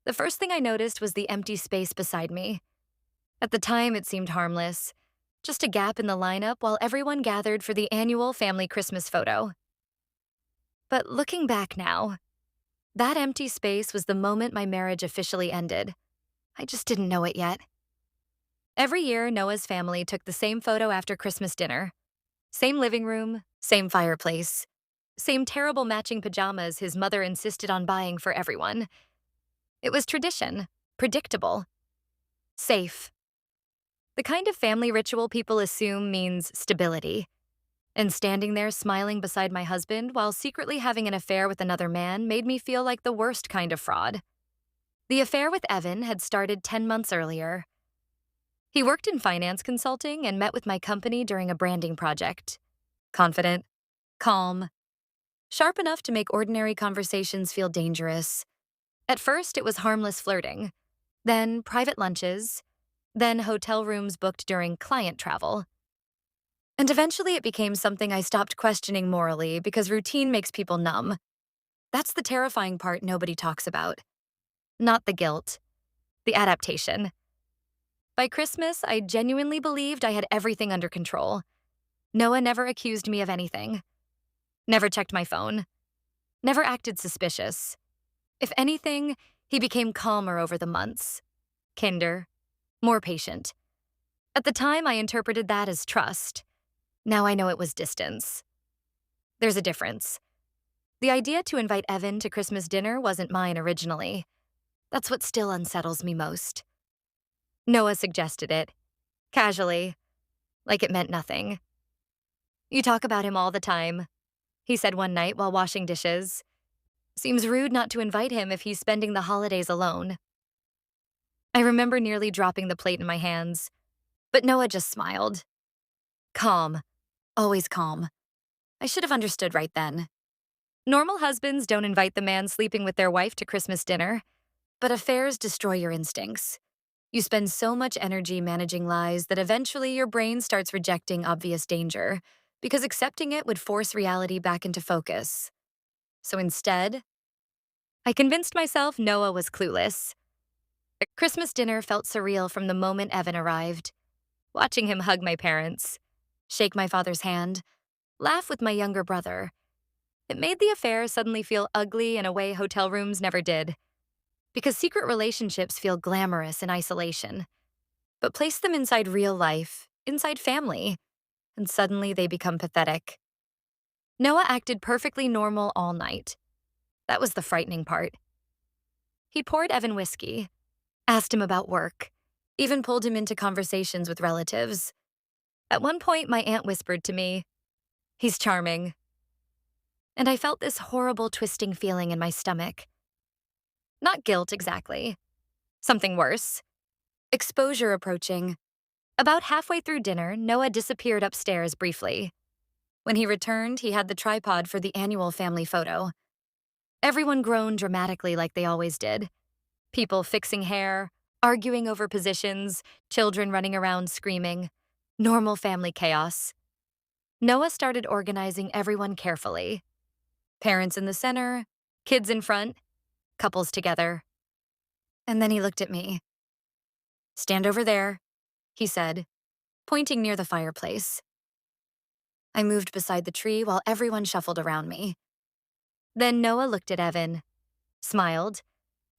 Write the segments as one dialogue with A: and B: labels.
A: The first thing I noticed was the empty space beside me. At the time, it seemed harmless, just a gap in the lineup while everyone gathered for the annual family Christmas photo. But looking back now, that empty space was the moment my marriage officially ended. I just didn't know it yet. Every year, Noah's family took the same photo after Christmas dinner. Same living room, same fireplace, same terrible matching pajamas his mother insisted on buying for everyone. It was tradition, predictable, safe. The kind of family ritual people assume means stability. And standing there smiling beside my husband while secretly having an affair with another man made me feel like the worst kind of fraud. The affair with Evan had started 10 months earlier. He worked in finance consulting and met with my company during a branding project. Confident, calm, sharp enough to make ordinary conversations feel dangerous. At first, it was harmless flirting, then private lunches, then hotel rooms booked during client travel. And eventually it became something I stopped questioning morally because routine makes people numb. That's the terrifying part nobody talks about. Not the guilt, the adaptation. By Christmas, I genuinely believed I had everything under control. Noah never accused me of anything, never checked my phone, never acted suspicious. If anything, he became calmer over the months, kinder, more patient. At the time, I interpreted that as trust. Now I know it was distance. There's a difference. The idea to invite Evan to Christmas dinner wasn't mine originally. That's what still unsettles me most. Noah suggested it, casually, like it meant nothing. "You talk about him all the time," he said one night while washing dishes. "Seems rude not to invite him if he's spending the holidays alone." I remember nearly dropping the plate in my hands, but Noah just smiled. Calm, always calm. I should have understood right then. Normal husbands don't invite the man sleeping with their wife to Christmas dinner, but affairs destroy your instincts. You spend so much energy managing lies that eventually your brain starts rejecting obvious danger, because accepting it would force reality back into focus. So instead, I convinced myself Noah was clueless. A Christmas dinner felt surreal from the moment Evan arrived. Watching him hug my parents, shake my father's hand, laugh with my younger brother, it made the affair suddenly feel ugly in a way hotel rooms never did. Because secret relationships feel glamorous in isolation. But place them inside real life, inside family, and suddenly they become pathetic. Noah acted perfectly normal all night. That was the frightening part. He poured Evan whiskey, asked him about work, even pulled him into conversations with relatives. At one point, my aunt whispered to me, "He's charming." And I felt this horrible twisting feeling in my stomach. Not guilt exactly. Something worse. Exposure approaching. About halfway through dinner, Noah disappeared upstairs briefly. When he returned, he had the tripod for the annual family photo. Everyone groaned dramatically like they always did. People fixing hair, arguing over positions, children running around screaming. Normal family chaos. Noah started organizing everyone carefully. Parents in the center, kids in front, couples together. And then he looked at me. "Stand over there," he said, pointing near the fireplace. I moved beside the tree while everyone shuffled around me. Then Noah looked at Evan, smiled,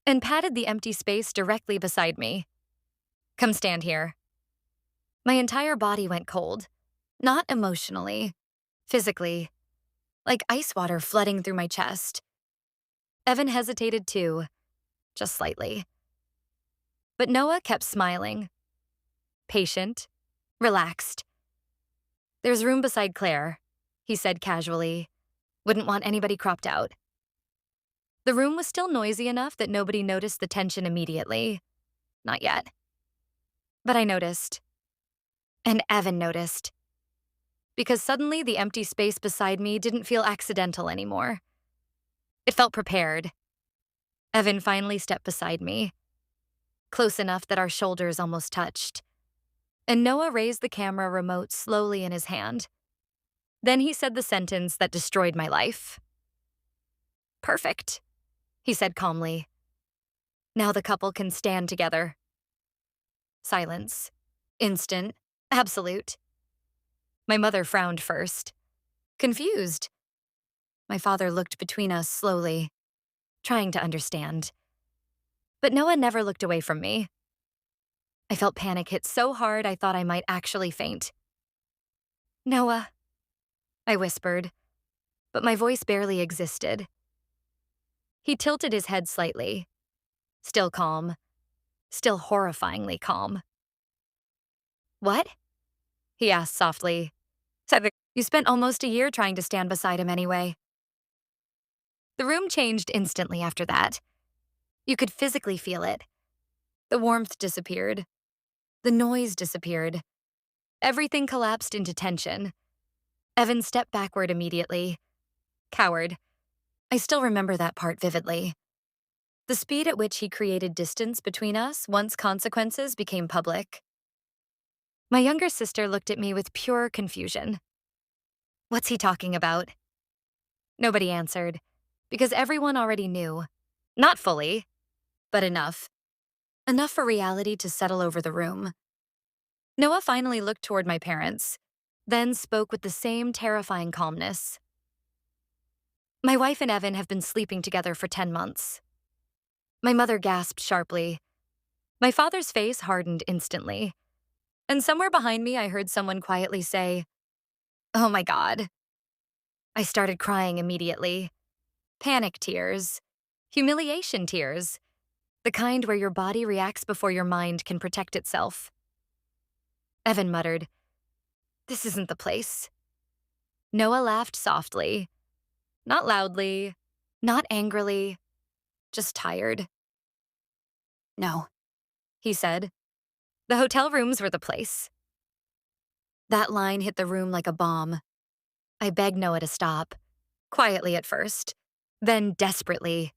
A: and patted the empty space directly beside me. "Come stand here." My entire body went cold. Not emotionally, physically, like ice water flooding through my chest. Evan hesitated too, just slightly. But Noah kept smiling, patient, relaxed. "There's room beside Claire," he said casually. "Wouldn't want anybody cropped out." The room was still noisy enough that nobody noticed the tension immediately. Not yet. But I noticed. And Evan noticed. Because suddenly the empty space beside me didn't feel accidental anymore. It felt prepared. Evan finally stepped beside me, close enough that our shoulders almost touched. And Noah raised the camera remote slowly in his hand. Then he said the sentence that destroyed my life. "Perfect," he said calmly. Now the couple can stand together. Silence. Instant. Absolute. My mother frowned first. Confused. My father looked between us slowly, trying to understand. But Noah never looked away from me. I felt panic hit so hard I thought I might actually faint. Noah, I whispered, but my voice barely existed. He tilted his head slightly, still calm, still horrifyingly calm. What? He asked softly. You spent almost a year trying to stand beside him anyway. The room changed instantly after that. You could physically feel it. The warmth disappeared. The noise disappeared. Everything collapsed into tension. Evan stepped backward immediately. Coward. I still remember that part vividly. The speed at which he created distance between us once consequences became public. My younger sister looked at me with pure confusion. What's he talking about? Nobody answered, because everyone already knew. Not fully, but enough. Enough for reality to settle over the room. Noah finally looked toward my parents, then spoke with the same terrifying calmness. My wife and Evan have been sleeping together for 10 months. My mother gasped sharply. My father's face hardened instantly. And somewhere behind me, I heard someone quietly say, "Oh my God." I started crying immediately. Panic tears. Humiliation tears. The kind where your body reacts before your mind can protect itself. Evan muttered, "This isn't the place." Noah laughed softly. Not loudly, not angrily, just tired. "No," he said. "The hotel rooms were the place." That line hit the room like a bomb. I begged Noah to stop, quietly at first, then desperately.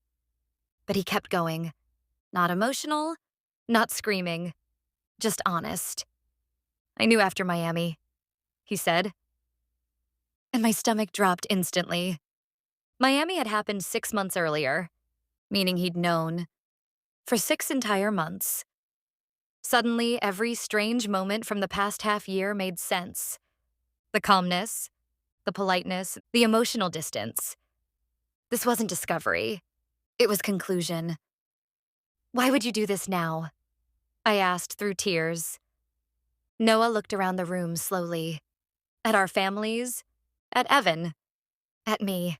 A: But he kept going. Not emotional, not screaming, just honest. "I knew after Miami," he said. And my stomach dropped instantly. Miami had happened 6 months earlier, meaning he'd known. For 6 entire months. Suddenly, every strange moment from the past half year made sense. The calmness, the politeness, the emotional distance. This wasn't discovery. It was conclusion. "Why would you do this now?" I asked through tears. Noah looked around the room slowly. At our families, at Evan, at me.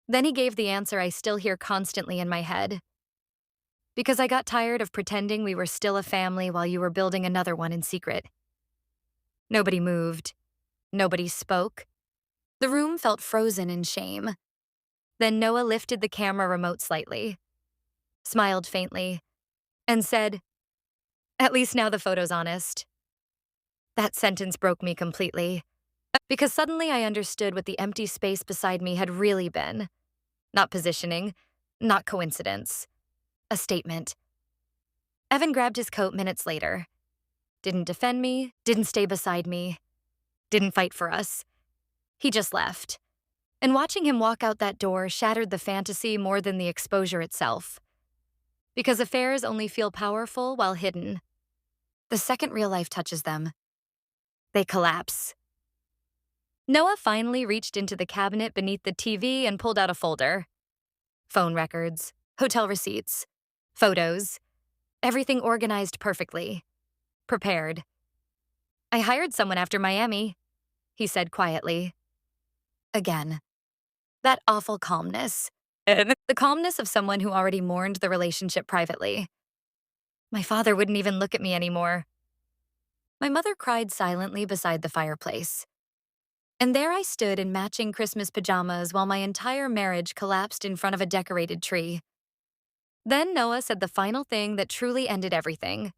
A: Then he gave the answer I still hear constantly in my head. "Because I got tired of pretending we were still a family while you were building another one in secret." Nobody moved. Nobody spoke. The room felt frozen in shame. Then Noah lifted the camera remote slightly, smiled faintly, and said, "At least now the photo's honest." That sentence broke me completely, because suddenly I understood what the empty space beside me had really been. Not positioning, not coincidence. A statement. Evan grabbed his coat minutes later. Didn't defend me, didn't stay beside me, didn't fight for us. He just left. And watching him walk out that door shattered the fantasy more than the exposure itself. Because affairs only feel powerful while hidden. The second real life touches them, they collapse. Noah finally reached into the cabinet beneath the TV and pulled out a folder. Phone records, hotel receipts, photos, everything organized perfectly. Prepared. "I hired someone after Miami," he said quietly. Again. That awful calmness. The calmness of someone who already mourned the relationship privately. My father wouldn't even look at me anymore. My mother cried silently beside the fireplace. And there I stood in matching Christmas pajamas while my entire marriage collapsed in front of a decorated tree. Then Noah said the final thing that truly ended everything.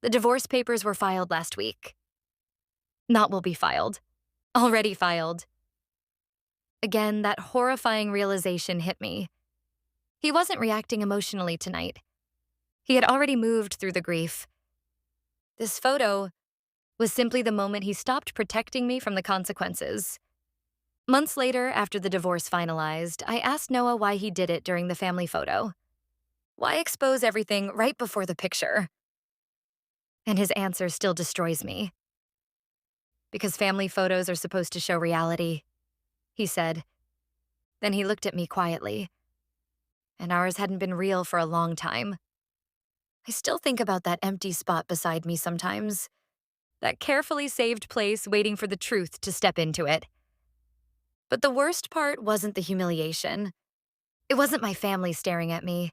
A: "The divorce papers were filed last week." Not will be filed. Already filed. Again, that horrifying realization hit me. He wasn't reacting emotionally tonight. He had already moved through the grief. This photo was simply the moment he stopped protecting me from the consequences. Months later, after the divorce finalized, I asked Noah why he did it during the family photo. Why expose everything right before the picture? And his answer still destroys me. Because family photos are supposed to show reality, he said. Then he looked at me quietly, and ours hadn't been real for a long time. I still think about that empty spot beside me sometimes, that carefully saved place waiting for the truth to step into it. But the worst part wasn't the humiliation. It wasn't my family staring at me.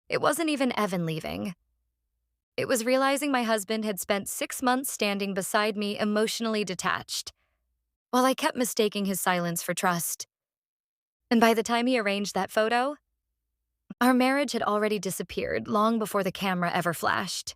A: It wasn't even Evan leaving. It was realizing my husband had spent 6 months standing beside me emotionally detached, while I kept mistaking his silence for trust. And by the time he arranged that photo, our marriage had already disappeared long before the camera ever flashed.